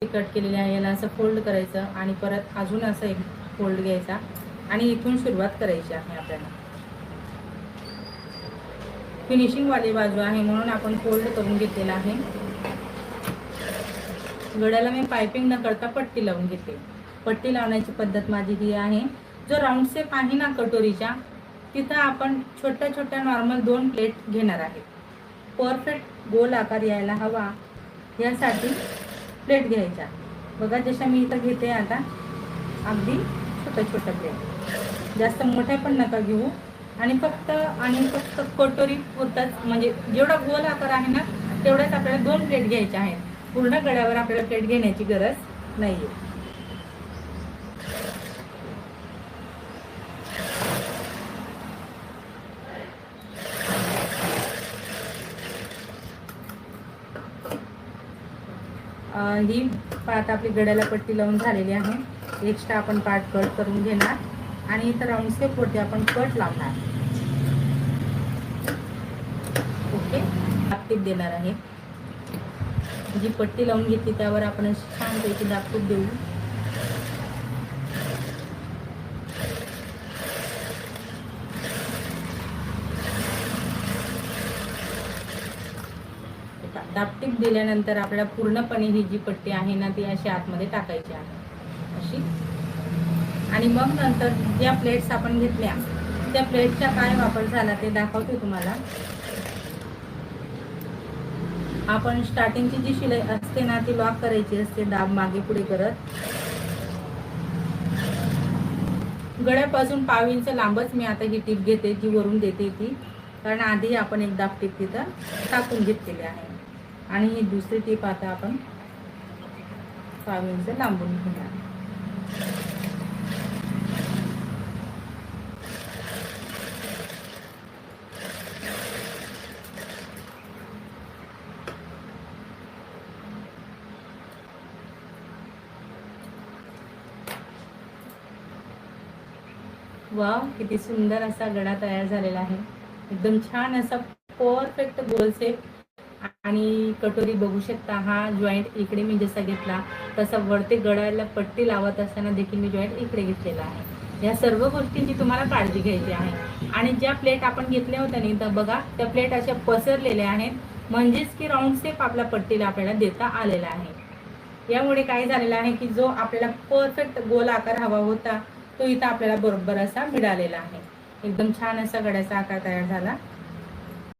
Cut केलेले आहे याला असं फोल्ड करायचं आणि परत अजून असं एक फोल्ड घ्यायचा आणि इथून सुरुवात करायची आहे आपल्याला. फिनिशिंग वाली बाजू आहे म्हणून आपण फोल्ड करून घेतलेला आहे. गळ्याला मी पाइपिंग न करता पट्टी लावून घेते. पट्टी लावण्याची पद्धत माझी ही आहे. जो राऊंड शेप आहे ना कटोरीच्या, तिथं आपण छोट्या छोट्या नॉर्मल 2 प्लेट घेणार आहे. परफेक्ट गोल आकार यायला हवा यासाठी प्लेट घ्यायच्या. बघा जशा मी इथं घेते आता, अगदी छोट्या छोट्या प्लेट, जास्त मोठ्या पण नका घेऊ. आणि फक्त कटोरी पुरताच, म्हणजे जेवढा गोल आकार आहे ना तेवढ्याच आपल्याला 2 प्लेट घ्यायच्या आहेत. पूर्ण गळ्यावर आपल्याला प्लेट घेण्याची गरज नाहीये. ही पार्ट आपली गळ्याला पट्टी लावून झालेली आहे. एक्स्ट्रा आपण पार्ट कट करून घेणार आणि इथं राऊंड शेप वरती आपण कट लावणार. ओके, दाबटीप देणार आहे. जी पट्टी लावून घेतली त्यावर आपण छानपैकी दाबटीप देऊ. दाबटीप दिल्यानंतर आपल्याला पूर्णपणे ही जी पट्टी आहे ना ती अशी आतमध्ये टाकायची आहे अशी. आणि मग नंतर ज्या प्लेट्स आपण घेतल्या त्या प्लेटचा काय वापर झाला ते दाखवते तुम्हाला. आपण स्टार्टिंगची जी शिलाई असते ना ती लॉक करायची असते, दाब मागे पुढे करत. गळ्यापासून 1/2 इंच लांबच मी आता ही टीप घेते, जी वरून देते ती, कारण आधी आपण एक दाब टीप तिथं टाकून घेतलेली आहे. आणि ही दुसरी टीप आता आपण 1/2 इंच लांबून घेणार. वाव, किती सुंदर असा गळा तयार झालेला आहे. एकदम छान असा परफेक्ट गोल शेप. आणि कटोरी बघू शकता, हा जॉईंट इकडे मी जसा घेतला तसा वरती गळ्याला पट्टी लावत असताना देखील मी जॉईंट इकडे घेतलेला आहे. या सर्व गोष्टींची तुम्हाला काळजी घ्यायची आहे. आणि ज्या प्लेट आपण घेतल्या होत्या ना इथं बघा, त्या प्लेट अशा पसरलेल्या आहेत, म्हणजेच की राऊंड शेप आपल्या पट्टीला आपल्याला देता आलेला आहे. यामुळे काय झालेलं आहे की जो आपल्याला परफेक्ट गोल आकार हवा होता तो इथं आपल्याला बरोबर असा मिळालेला आहे. एकदम छान असा गळ्याचा आकार तयार झाला.